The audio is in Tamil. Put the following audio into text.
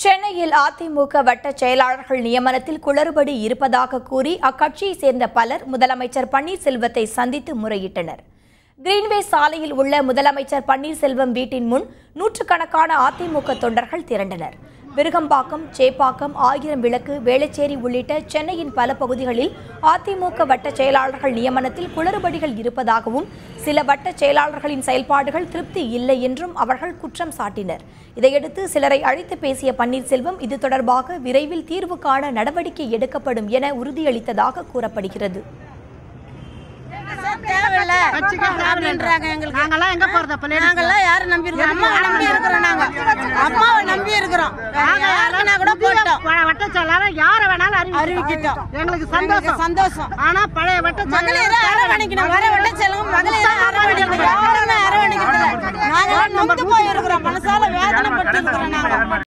சென்னையில் அதிமுக வட்ட செயலாளர்கள் நியமனத்தில் குளறுபடி இருப்பதாக கூறி அக்கட்சியை சேர்ந்த பலர் முதலமைச்சர் பன்னீர்செல்வத்தை சந்தித்து முறையிட்டனர். கிரீன்வே சாலையில் உள்ள முதலமைச்சர் பன்னீர்செல்வம் வீட்டின் முன் நூற்றுக்கணக்கான அதிமுக தொண்டர்கள் திரண்டனர். விருகம்பாக்கம், சேப்பாக்கம், ஆயிரம் விளக்கு, வேளச்சேரி உள்ளிட்ட சென்னையின் பல பகுதிகளில் அதிமுக வட்ட செயலாளர்கள் நியமனத்தில் குளறுபடிகள் இருப்பதாகவும் சில வட்ட செயலாளர்களின் செயல்பாடுகள் திருப்தி இல்லை என்றும் அவர்கள் குற்றம் சாட்டினர். இதையடுத்து சிலரை அழைத்து பேசிய பன்னீர்செல்வம் இது தொடர்பாக விரைவில் தீர்வு காண நடவடிக்கை எடுக்கப்படும் என உறுதியளித்ததாக கூறப்படுகிறது. சந்தோஷம். ஆனா பழைய வட்ட மகளிர் அரவணைக்கணும், வர வட்ட செல்லும் மகளிர் அரவணைக்கணும், யாருமே அரவணைக்கிறது. நாங்க நொந்து போயிருக்கிறோம், மனசால வேதனை பட்டு இருக்கிறோம்.